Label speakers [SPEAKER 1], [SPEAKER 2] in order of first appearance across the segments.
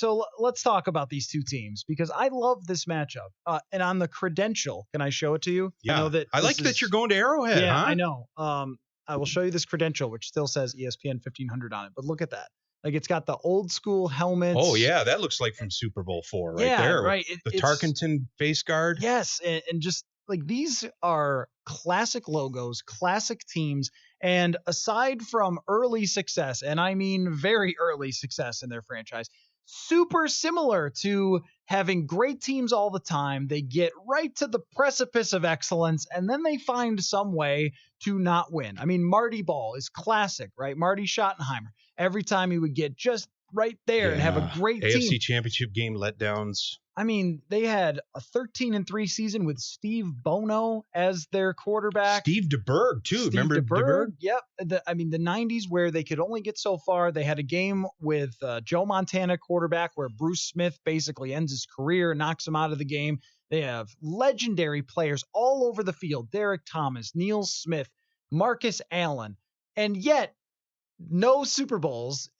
[SPEAKER 1] So let's talk about these two teams because I love this matchup. And on the credential, can I show it to you?
[SPEAKER 2] Yeah.
[SPEAKER 1] I know that
[SPEAKER 2] I like that you're going to Arrowhead,
[SPEAKER 1] yeah,
[SPEAKER 2] huh?
[SPEAKER 1] I know. I will show you this credential, which still says ESPN 1500 on it. But look at that. Like it's got the old school helmets.
[SPEAKER 2] Oh, yeah. That looks like from Super Bowl IV right
[SPEAKER 1] Yeah,
[SPEAKER 2] there.
[SPEAKER 1] right.
[SPEAKER 2] The Tarkenton face guard.
[SPEAKER 1] Yes. And just like these are classic logos, classic teams. And aside from early success, and I mean very early success in their franchise, super similar to having great teams all the time. They get right to the precipice of excellence, and then they find some way to not win. I mean, Marty Ball is classic, right? Marty Schottenheimer. Every time he would get just right there and have a great
[SPEAKER 2] AFC
[SPEAKER 1] team.
[SPEAKER 2] Championship game letdowns.
[SPEAKER 1] I mean, they had a 13-3 season with Steve Bono as their quarterback.
[SPEAKER 2] Steve DeBerg, too. Remember DeBerg?
[SPEAKER 1] Yep. The 90s where they could only get so far. They had a game with Joe Montana quarterback where Bruce Smith basically ends his career, knocks him out of the game. They have legendary players all over the field. Derek Thomas, Neil Smith, Marcus Allen. And yet, no Super Bowls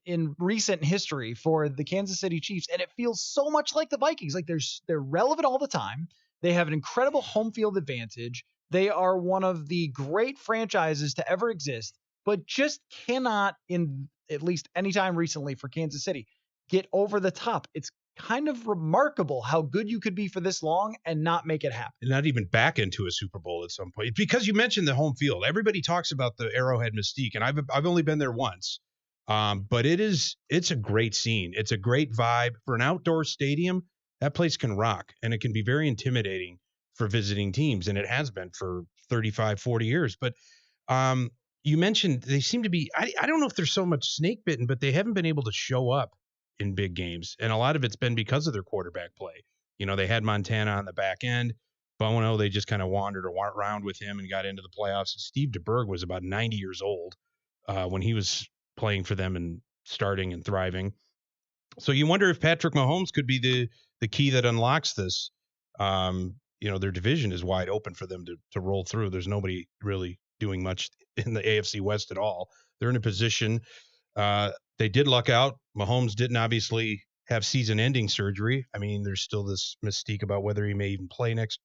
[SPEAKER 1] in recent history for the Kansas City Chiefs. And it feels so much like the Vikings. Like they're relevant all the time. They have an incredible home field advantage. They are one of the great franchises to ever exist, but just cannot, in at least any time recently for Kansas City, get over the top. It's kind of remarkable how good you could be for this long and not make it happen.
[SPEAKER 2] Not even back into a Super Bowl at some point. Because you mentioned the home field. Everybody talks about the Arrowhead mystique, and I've only been there once. But it's a great scene. It's a great vibe. For an outdoor stadium, that place can rock, and it can be very intimidating for visiting teams, and it has been for 35, 40 years. But you mentioned they seem to be, I don't know if they're so much snake bitten, but they haven't been able to show up in big games. And a lot of it's been because of their quarterback play. You know, they had Montana on the back end. Bono, they just kind of wandered around with him and got into the playoffs. Steve DeBerg was about 90 years old when he was playing for them and starting and thriving. So you wonder if Patrick Mahomes could be the key that unlocks this. Their division is wide open for them to roll through. There's nobody really doing much in the AFC West at all. They're in a position they did luck out. Mahomes didn't obviously have season-ending surgery. I mean, there's still this mystique about whether he may even play next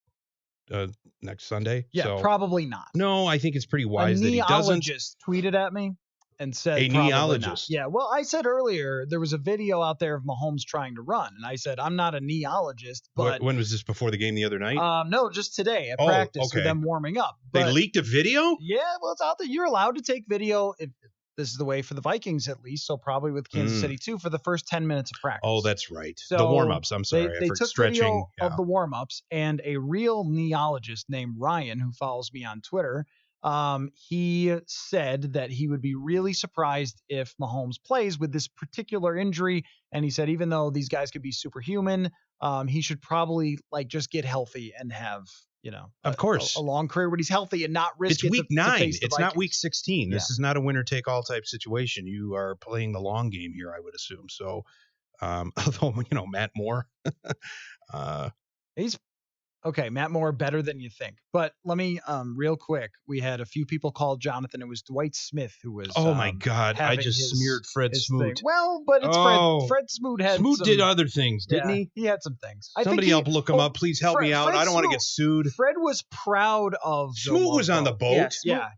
[SPEAKER 2] Sunday.
[SPEAKER 1] Yeah,
[SPEAKER 2] so,
[SPEAKER 1] probably not.
[SPEAKER 2] No, I think it's pretty wise that he doesn't.
[SPEAKER 1] A neologist tweeted at me and said
[SPEAKER 2] a neologist.
[SPEAKER 1] Yeah, well, I said earlier there was a video out there of Mahomes trying to run, and I said I'm not a neologist. But
[SPEAKER 2] when was this, before the game the other night?
[SPEAKER 1] No, just today at practice with them warming up.
[SPEAKER 2] But, they leaked a video?
[SPEAKER 1] Yeah, well, it's out there. You're allowed to take video if this is the way for the Vikings, at least. So probably with Kansas City too, for the first 10 minutes of practice.
[SPEAKER 2] Oh, that's right.
[SPEAKER 1] So
[SPEAKER 2] the warm-ups. I'm sorry.
[SPEAKER 1] They took video of the warm-ups, and a real neologist named Ryan, who follows me on Twitter, he said that he would be really surprised if Mahomes plays with this particular injury. And he said, even though these guys could be superhuman, he should probably just get healthy and have,
[SPEAKER 2] of course,
[SPEAKER 1] a long career when he's healthy and not risk
[SPEAKER 2] it's week 9.
[SPEAKER 1] It's
[SPEAKER 2] not week 16. This is not a winner take all type situation. You are playing the long game here, I would assume. So, although, Matt Moore,
[SPEAKER 1] he's okay. Matt Moore better than you think. But let me, real quick, we had a few people called Jonathan. It was Dwight Smith who was.
[SPEAKER 2] Oh my God! I just smeared Fred Smoot.
[SPEAKER 1] Well, but it's Fred Smoot had.
[SPEAKER 2] Smoot did other things, didn't he?
[SPEAKER 1] He had some things.
[SPEAKER 2] Somebody help look him up. Please help me out. I don't want to get sued.
[SPEAKER 1] Fred was proud of.
[SPEAKER 2] Smoot was on the boat.
[SPEAKER 1] Yeah.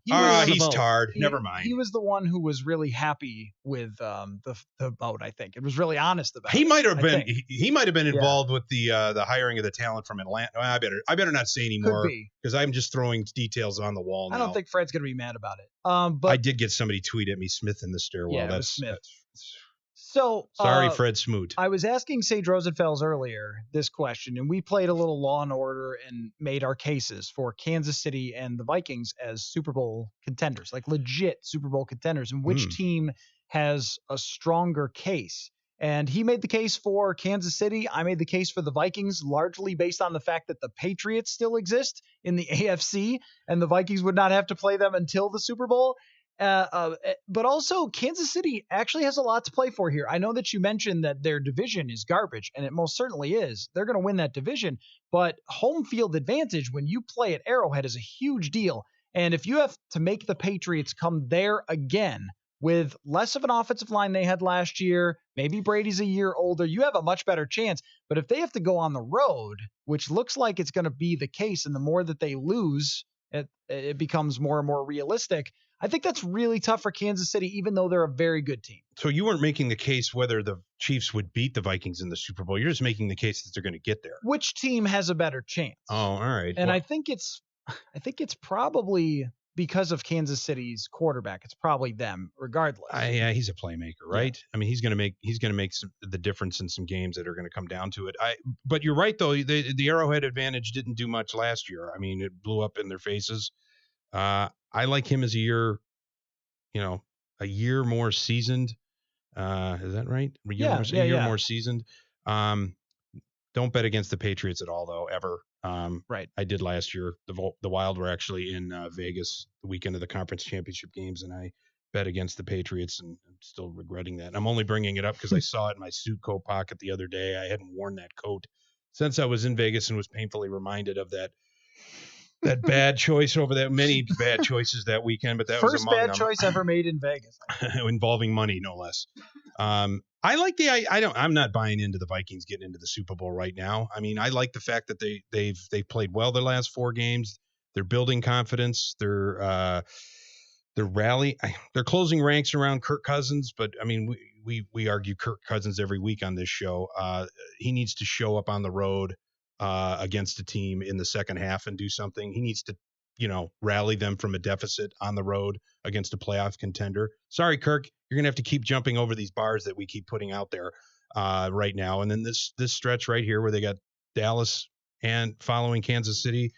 [SPEAKER 2] He's tarred. Never mind.
[SPEAKER 1] He was the one who was really happy with the boat. I think it was really honest about.
[SPEAKER 2] He might have been. He might have been involved with the hiring of the talent from Atlanta. I better not say anymore because I'm just throwing details on the wall now.
[SPEAKER 1] I don't think Fred's gonna be mad about it. But
[SPEAKER 2] I did get somebody tweet at me, Smith in the stairwell.
[SPEAKER 1] Yeah, that's Smith. So
[SPEAKER 2] sorry, Fred Smoot.
[SPEAKER 1] I was asking Sage Rosenfels earlier this question, and we played a little Law and Order and made our cases for Kansas City and the Vikings as Super Bowl contenders, like legit Super Bowl contenders, and which team has a stronger case. And he made the case for Kansas City. I made the case for the Vikings, largely based on the fact that the Patriots still exist in the AFC, and the Vikings would not have to play them until the Super Bowl. But also, Kansas City actually has a lot to play for here. I know that you mentioned that their division is garbage, and it most certainly is. They're going to win that division. But home field advantage when you play at Arrowhead is a huge deal. And if you have to make the Patriots come there again, with less of an offensive line they had last year, maybe Brady's a year older, you have a much better chance. But if they have to go on the road, which looks like it's going to be the case, and the more that they lose, it becomes more and more realistic. I think that's really tough for Kansas City, even though they're a very good team.
[SPEAKER 2] So you weren't making the case whether the Chiefs would beat the Vikings in the Super Bowl. You're just making the case that they're going to get there.
[SPEAKER 1] Which team has a better chance?
[SPEAKER 2] Oh, all right.
[SPEAKER 1] And I think it's probably because of Kansas City's quarterback. It's probably them, regardless.
[SPEAKER 2] Yeah, he's a playmaker, right? Yeah. I mean, he's going to make the difference in some games that are going to come down to it. But you're right though. The Arrowhead advantage didn't do much last year. I mean, it blew up in their faces. I like him as a year more seasoned. Is that right? A year more seasoned. Don't bet against the Patriots at all, though, ever.
[SPEAKER 1] Right.
[SPEAKER 2] I did last year. The Wild were actually in Vegas the weekend of the conference championship games, and I bet against the Patriots, and I'm still regretting that. And I'm only bringing it up because I saw it in my suit coat pocket the other day. I hadn't worn that coat since I was in Vegas and was painfully reminded of that bad choice over that many bad choices that weekend, but that was among them.
[SPEAKER 1] First bad choice ever made in Vegas,
[SPEAKER 2] involving money, no less. I like I'm not buying into the Vikings getting into the Super Bowl right now. I mean, I like the fact that they've played well their last 4 games. They're building confidence. They're closing ranks around Kirk Cousins, but I mean, we argue Kirk Cousins every week on this show. He needs to show up on the road against a team in the second half and do something. He needs to, rally them from a deficit on the road against a playoff contender. Sorry, Kirk, you're going to have to keep jumping over these bars that we keep putting out there right now. And then this stretch right here where they got Dallas and following Kansas City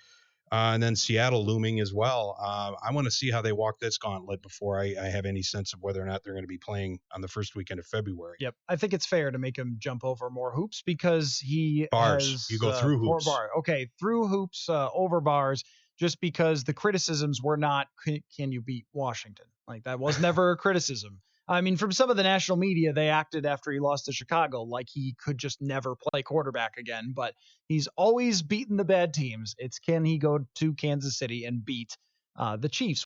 [SPEAKER 2] and then Seattle looming as well. I want to see how they walk this gauntlet before I have any sense of whether or not they're going to be playing on the first weekend of February.
[SPEAKER 1] Yep. I think it's fair to make him jump over more hoops because he
[SPEAKER 2] bars. You go through hoops.
[SPEAKER 1] Okay, through hoops, over bars, just because the criticisms were not, can you beat Washington? Like, that was never a criticism. I mean, from some of the national media, they acted after he lost to Chicago like he could just never play quarterback again. But he's always beaten the bad teams. It's can he go to Kansas City and beat the Chiefs?